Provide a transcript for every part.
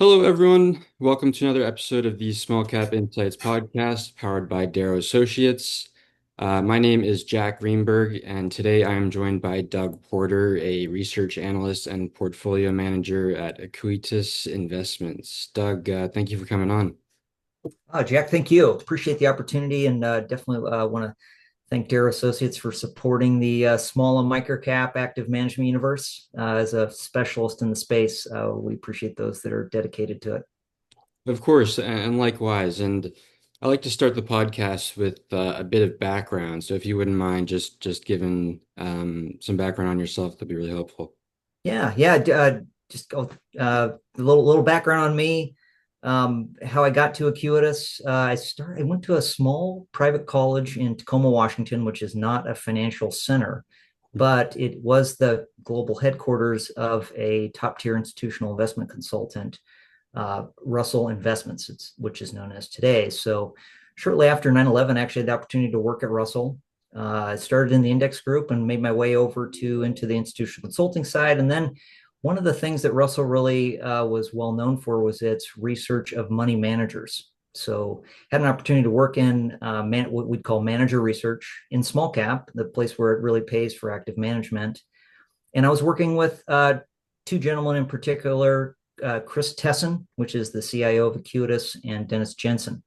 Hello, everyone. Welcome to another episode of the Small Cap Insights podcast powered by Darrow Associates. My name is Jack Greenberg, and today I am joined by Doug Porter, a research analyst and portfolio manager at Acuitas Investments. Doug, thank you for coming on. Jack, thank you. Appreciate the opportunity and definitely want to thank Darrow Associates for supporting the small and micro cap active management universe. As a specialist in the space, we appreciate those that are dedicated to it. Of course, and likewise. And I like to start the podcast with a bit of background. So if you wouldn't mind just giving some background on yourself, that'd be really helpful. Yeah. Just go a little background on me. How I got to Acuitas. I went to a small private college in Tacoma, Washington, which is not a financial center, but it was the global headquarters of a top tier institutional investment consultant, Russell Investments, which is known as today. So shortly after 9/11, I actually had the opportunity to work at Russell. I started in the index group and made my way over to into the institutional consulting side. And then one of the things that Russell really was well known for was its research of money managers. So had an opportunity to work in what we'd call manager research in small cap, the place where it really pays for active management. And I was working with two gentlemen in particular, Chris Tesson, which is the CIO of Acuitas, and Dennis Jensen.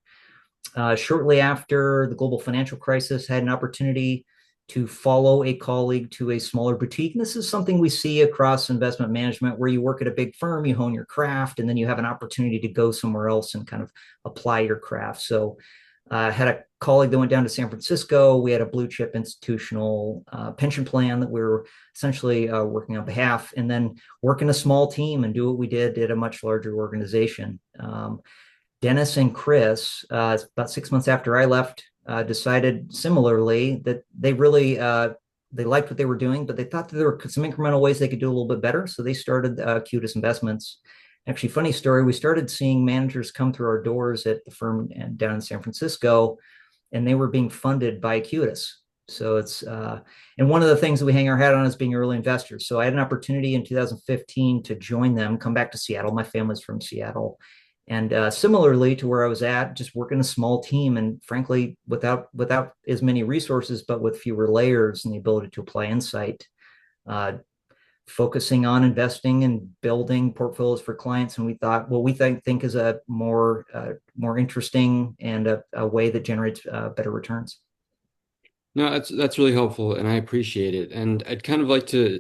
Shortly after the global financial crisis, I had an opportunity to follow a colleague to a smaller boutique. And this is something we see across investment management where you work at a big firm, you hone your craft, and then you have an opportunity to go somewhere else and kind of apply your craft. So I had a colleague that went down to San Francisco. We had a blue chip institutional pension plan that we were essentially working on behalf, and then work in a small team and do what we did at a much larger organization. Dennis and Chris, about 6 months after I left, decided similarly that they really they liked what they were doing, but they thought that there were some incremental ways they could do a little bit better. So they started Acuitas Investments. Actually, funny story, we started seeing managers come through our doors at the firm down in San Francisco, and they were being funded by Acuitas. So and one of the things that we hang our hat on is being early investors. So I had an opportunity in 2015 to join them, come back to Seattle. My family's from Seattle. And similarly to where I was at, just working a small team, and frankly, without as many resources, but with fewer layers and the ability to apply insight, uh, focusing on investing and building portfolios for clients. And we thought, well, we think is a more interesting and a way that generates better returns. No, that's really helpful, and I appreciate it. And I'd kind of like to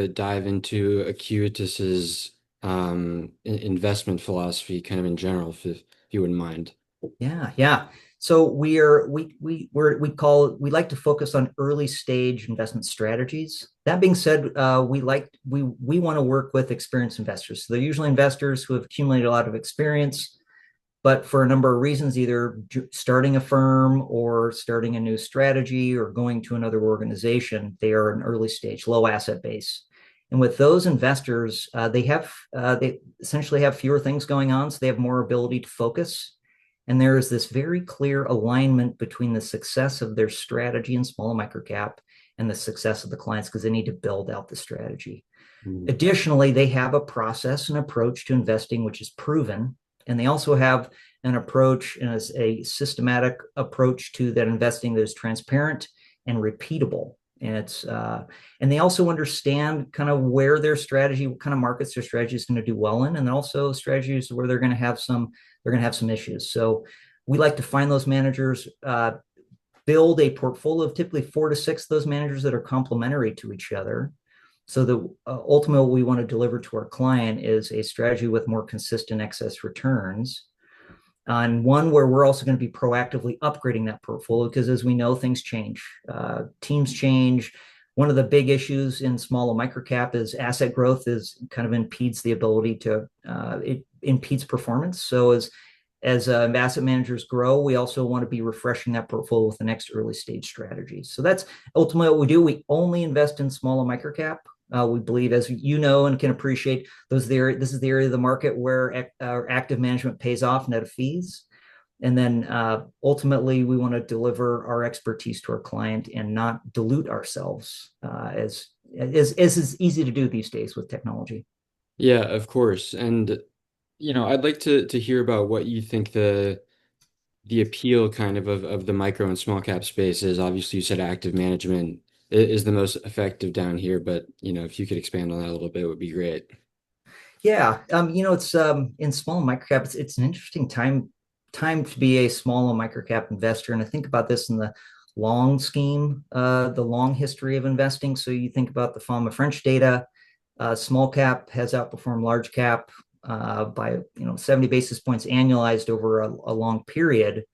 dive into Acuitas's investment philosophy, kind of in general, if you wouldn't mind. Yeah. So we like to focus on early stage investment strategies. That being said, we want to work with experienced investors. So they're usually investors who have accumulated a lot of experience, but for a number of reasons, either starting a firm or starting a new strategy or going to another organization, they are an early stage, low asset base. And with those investors, they essentially have fewer things going on, so they have more ability to focus. And there is this very clear alignment between the success of their strategy in small and micro cap and the success of the clients because they need to build out the strategy. Mm. Additionally, they have a process and approach to investing which is proven, and they also have an approach and a systematic approach to that investing that is transparent and repeatable. And they also understand kind of where their strategy, what kind of markets their strategy is going to do well in, and then also strategies where they're going to have some issues. So we like to find those managers, build a portfolio of typically 4 to 6 of those managers that are complementary to each other. So the ultimately what we want to deliver to our client is a strategy with more consistent excess returns, and one where we're also going to be proactively upgrading that portfolio because, as we know, things change, teams change. One of the big issues in small and micro cap is asset growth is kind of impedes the ability to it impedes performance. So as asset managers grow, we also want to be refreshing that portfolio with the next early stage strategy. So that's ultimately what we do. We only invest in small and micro cap. We believe, as you know and can appreciate, this is the area of the market where active management pays off net of fees. And then ultimately, we want to deliver our expertise to our client and not dilute ourselves, as is easy to do these days with technology. Yeah, of course. And I'd like to hear about what you think the appeal kind of the micro and small cap space is. Obviously, you said active management is the most effective down here, but if you could expand on that a little bit, it would be great. Yeah, it's in small and micro cap. It's an interesting time to be a small and micro cap investor, and I think about this in the long scheme, the long history of investing. So you think about the Fama French data. Small cap has outperformed large cap by 70 basis points annualized over a long period.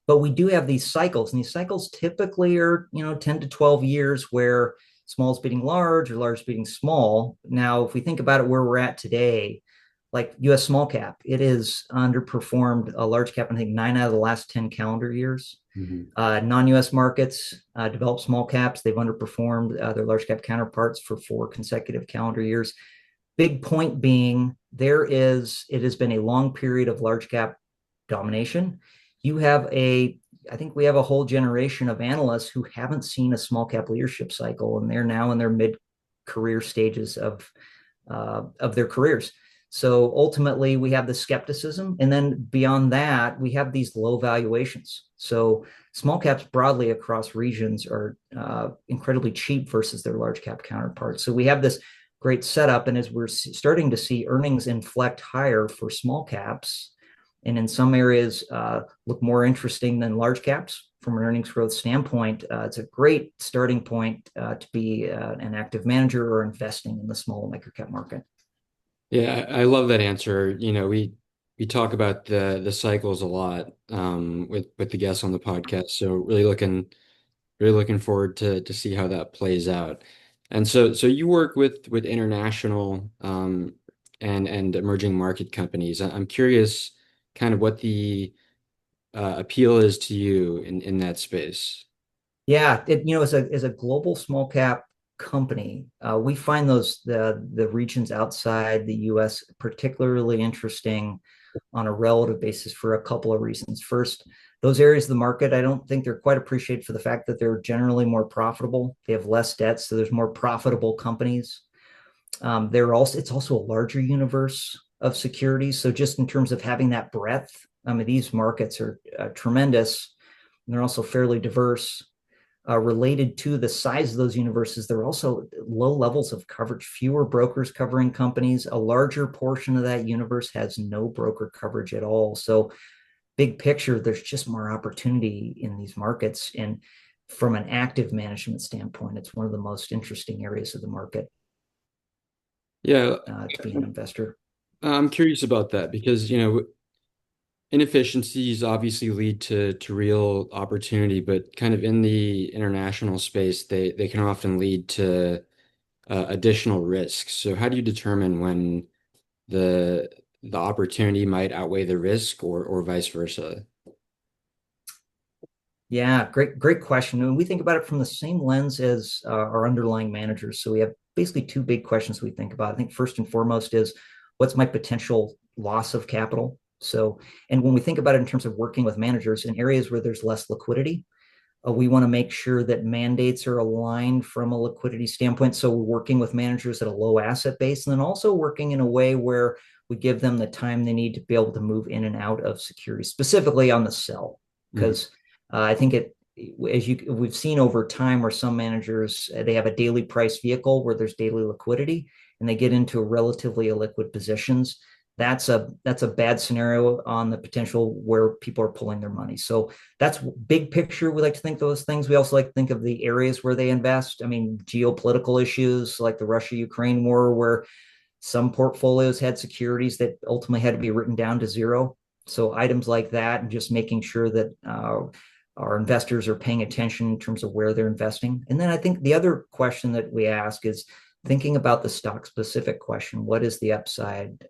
But we do have these cycles, and these cycles typically are 10 to 12 years where small is beating large or large is beating small. Now, if we think about it where we're at today, like US small cap, it is underperformed a large cap, I think 9 out of the last 10 calendar years. Mhm. Non-US markets, developed small caps, they've underperformed their large cap counterparts for 4 consecutive calendar years. Big point being, it has been a long period of large cap domination. You have I think we have a whole generation of analysts who haven't seen a small cap leadership cycle, and they're now in their mid career stages of their careers. So ultimately, we have the skepticism, and then beyond that, we have these low valuations. So small caps broadly across regions are incredibly cheap versus their large cap counterparts. So we have this great setup, and as we're starting to see earnings inflect higher for small caps, and in some areas look more interesting than large caps from an earnings growth standpoint, it's a great starting point to be an active manager or investing in the small and micro cap market. Yeah, I love that answer. We talk about the cycles a lot with the guests on the podcast. So really looking forward to see how that plays out. And so you work with international and emerging market companies. I'm curious kind of what the appeal is to you in that space. Yeah, as a global small cap company, we find the regions outside the U.S. particularly interesting on a relative basis for a couple of reasons. First, those areas of the market, I don't think they're quite appreciated for the fact that they're generally more profitable. They have less debt, so there's more profitable companies. It's also a larger universe of securities. So just in terms of having that breadth, I mean, these markets are tremendous, and they're also fairly diverse. Related to the size of those universes, there are also low levels of coverage, fewer brokers covering companies. A larger portion of that universe has no broker coverage at all. So, big picture, there's just more opportunity in these markets. And from an active management standpoint, it's one of the most interesting areas of the market Yeah, to be an investor. I'm curious about that because, inefficiencies obviously lead to real opportunity, but kind of in the international space, they can often lead to additional risks. So how do you determine when the the opportunity might outweigh the risk or vice versa? Yeah, great question. And we think about it from the same lens as our underlying managers. So we have basically two big questions we think about. I think first and foremost is what's my potential loss of capital? So, and when we think about it in terms of working with managers in areas where there's less liquidity, we want to make sure that mandates are aligned from a liquidity standpoint. So we're working with managers at a low asset base, and then also working in a way where we give them the time they need to be able to move in and out of securities, specifically on the sell. Mhm. Because I think we've seen over time where some managers they have a daily price vehicle where there's daily liquidity, and they get into relatively illiquid positions. That's a bad scenario on the potential where people are pulling their money. So that's big picture. We like to think those things. We also like to think of the areas where they invest. I mean, geopolitical issues like the Russia-Ukraine war, where some portfolios had securities that ultimately had to be written down to zero. So items like that, and just making sure that our investors are paying attention in terms of where they're investing. And then I think the other question that we ask is thinking about the stock specific question. What is the upside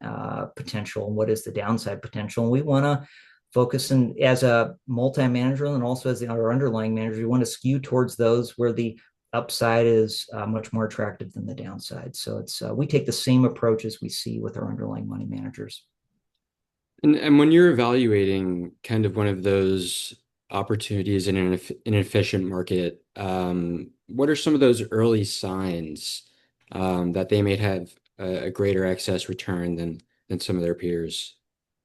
potential and what is the downside potential? And we want to focus in as a multi-manager and also as our underlying manager, we want to skew towards those where the upside is much more attractive than the downside. So it's we take the same approach as we see with our underlying money managers. And when you're evaluating kind of one of those opportunities in an efficient market, what are some of those early signs that they may have a greater excess return than some of their peers?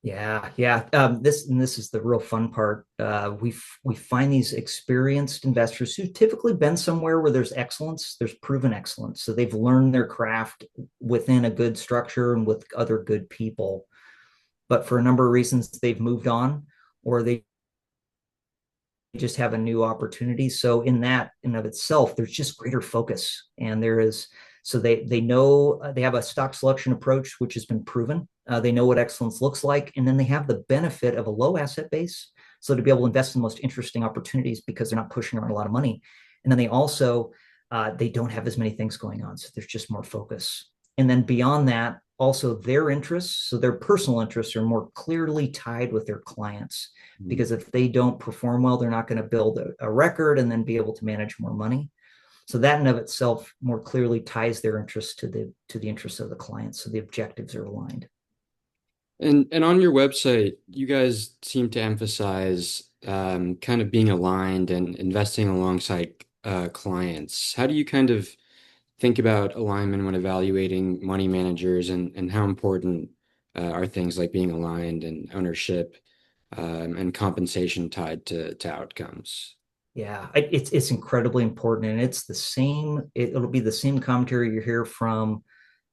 Yeah. This is the real fun part. We find these experienced investors who've typically been somewhere where there's excellence, there's proven excellence. So they've learned their craft within a good structure and with other good people. But for a number of reasons, they've moved on, or they just have a new opportunity. So in that in of itself, there's just greater focus, and there is so they know they have a stock selection approach which has been proven. They know what excellence looks like, and then they have the benefit of a low asset base, so to be able to invest in the most interesting opportunities because they're not pushing around a lot of money. And then they also they don't have as many things going on, so there's just more focus. And then beyond that, also their interests, so their personal interests are more clearly tied with their clients, Mm. because if they don't perform well, they're not going to build a record and then be able to manage more money. So that in of itself more clearly ties their interests to the interests of the clients. So the objectives are aligned. And on your website, you guys seem to emphasize kind of being aligned and investing alongside clients. How do you kind of think about alignment when evaluating money managers, and how important are things like being aligned and ownership and compensation tied to outcomes? Yeah, it's incredibly important, and it's the same. It'll be the same commentary you hear from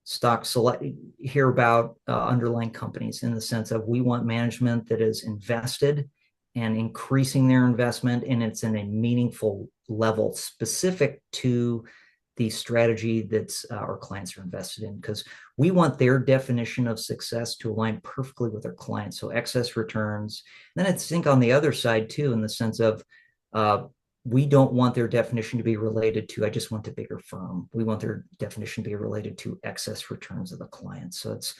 stock select hear about underlying companies, in the sense of we want management that is invested and increasing their investment, and it's in a meaningful level specific to the strategy that's our clients are invested in, because we want their definition of success to align perfectly with our clients, so excess returns. And then I think on the other side too, in the sense of uh, we don't want their definition to be related to, I just want a bigger firm. We want their definition to be related to excess returns of the client. So it's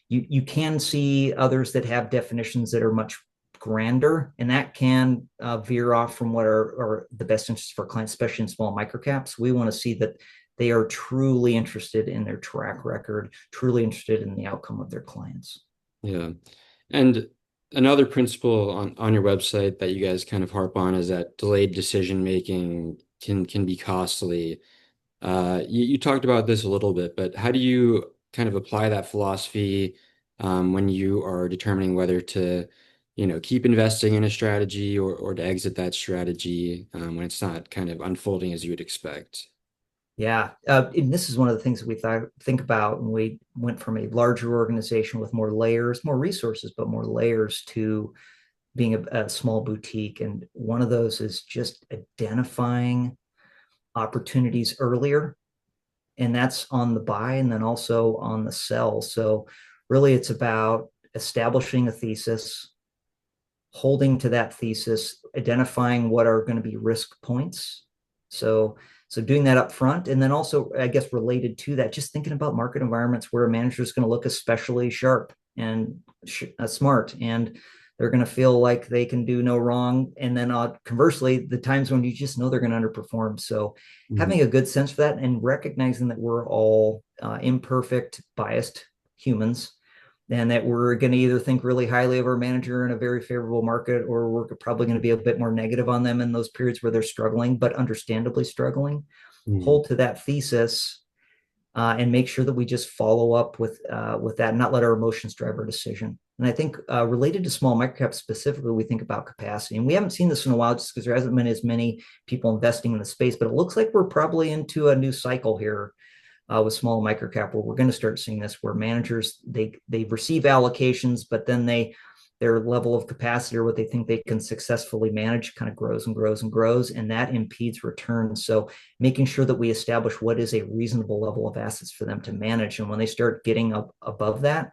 you can see others that have definitions that are much grander, and that can veer off from what are the best interests for clients, especially in small microcaps. We want to see that they are truly interested in their track record, truly interested in the outcome of their clients. Yeah. And another principle on your website that you guys kind of harp on is that delayed decision making can be costly. You talked about this a little bit, but how do you kind of apply that philosophy when you are determining whether to, keep investing in a strategy or to exit that strategy when it's not kind of unfolding as you would expect? Yeah, and this is one of the things that we think about when we went from a larger organization with more layers, more resources, but more layers, to being a small boutique. And one of those is just identifying opportunities earlier, and that's on the buy and then also on the sell. So really, it's about establishing a thesis, holding to that thesis, identifying what are going to be risk points. So doing that up front, and then also, I guess, related to that, just thinking about market environments where a manager is going to look especially sharp and smart, and they're going to feel like they can do no wrong. And then conversely, the times when you just know they're going to underperform. So Mhm. having a good sense for that, and recognizing that we're all imperfect, biased humans, and that we're going to either think really highly of our manager in a very favorable market, or we're probably going to be a bit more negative on them in those periods where they're struggling, but understandably struggling. Mhm. Hold to that thesis, and make sure that we just follow up with that, and not let our emotions drive our decision. And I think related to small microcaps specifically, we think about capacity, and we haven't seen this in a while just because there hasn't been as many people investing in the space. But it looks like we're probably into a new cycle here with small microcap, where we're going to start seeing this, where managers they receive allocations, but then their level of capacity, or what they think they can successfully manage, kind of grows and grows and grows, and that impedes returns. So making sure that we establish what is a reasonable level of assets for them to manage, and when they start getting up above that,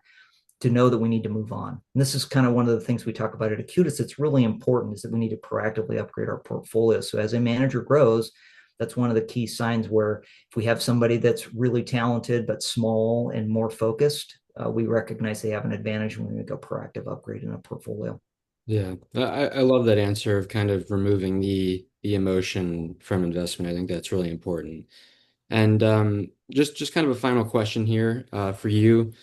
to know that we need to move on. And this is kind of one of the things we talk about at Acuitas. It's really important, is that we need to proactively upgrade our portfolio. So as a manager grows, that's one of the key signs, where if we have somebody that's really talented but small and more focused, we recognize they have an advantage, when we make a proactive upgrade in a portfolio. Yeah, I love that answer of kind of removing the emotion from investment. I think that's really important. And just kind of a final question here for you.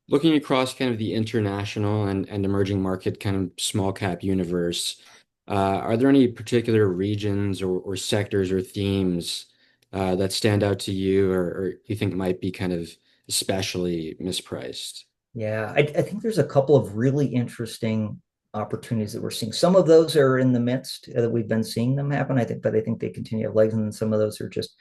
Looking across kind of the international and emerging market kind of small cap universe, are there any particular regions or sectors or themes that stand out to you or you think might be kind of especially mispriced? Yeah, I think there's a couple of really interesting opportunities that we're seeing. Some of those are in the midst that we've been seeing them happen, I think, but I think they continue to have legs, and then some of those are just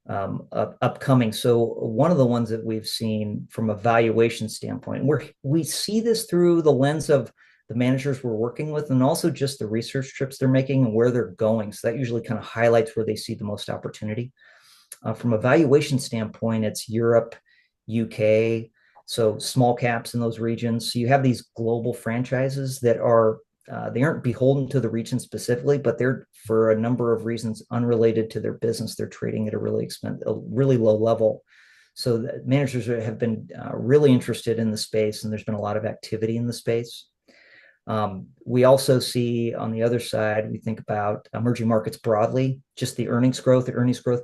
upcoming. So one of the ones that we've seen from a valuation standpoint, we see this through the lens of the managers we're working with, and also just the research trips they're making and where they're going. So that usually kind of highlights where they see the most opportunity. From a valuation standpoint, it's Europe, UK, so small caps in those regions. So you have these global franchises that are they aren't beholden to the region specifically, but they're for a number of reasons unrelated to their business. They're trading at a really low level. So the managers have been really interested in the space, and there's been a lot of activity in the space. We also see on the other side, we think about emerging markets broadly, just the earnings growth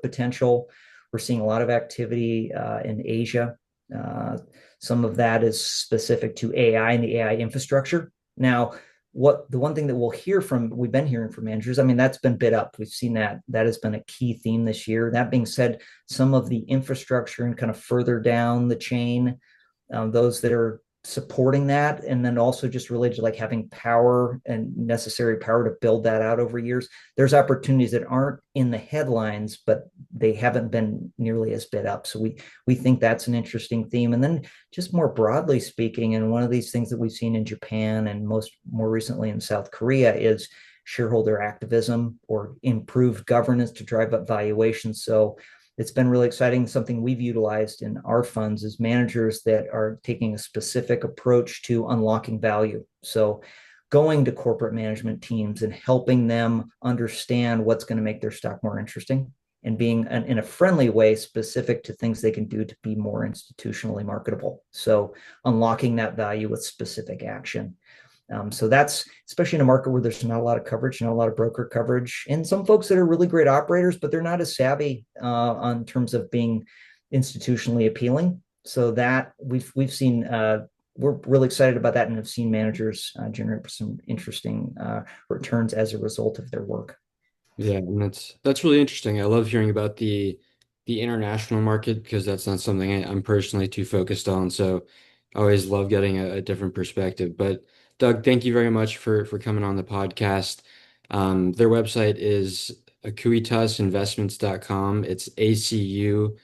potential. We're seeing a lot of activity in Asia. Uh, some of that is specific to AI and the AI infrastructure. Now, what the one thing that we've been hearing from managers, I mean, that's been bid up. We've seen that has been a key theme this year. That being said, some of the infrastructure and kind of further down the chain, those that are supporting that, and then also just related to like having power and necessary power to build that out over years. There's opportunities that aren't in the headlines, but they haven't been nearly as bid up. So we think that's an interesting theme. And then just more broadly speaking, and one of these things that we've seen in Japan and more recently in South Korea is shareholder activism or improved governance to drive up valuations. So it's been really exciting. Something we've utilized in our funds is managers that are taking a specific approach to unlocking value. So going to corporate management teams and helping them understand what's going to make their stock more interesting, and being in a friendly way specific to things they can do to be more institutionally marketable. So unlocking that value with specific action. So that's especially in a market where there's not a lot of coverage, not a lot of broker coverage, and some folks that are really great operators, but they're not as savvy on terms of being institutionally appealing. So that we've seen. We're really excited about that, and have seen managers generate some interesting returns as a result of their work. Yeah, and that's really interesting. I love hearing about the international market because that's not something I'm personally too focused on. So I always love getting a different perspective. But Doug, thank you very much for coming on the podcast. Their website is acuitasinvestments.com. It's ACUITAS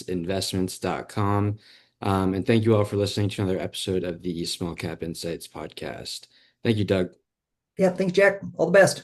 investments.com. And thank you all for listening to another episode of the Small Cap Insights podcast. Thank you, Doug. Yeah, thanks, Jack. All the best.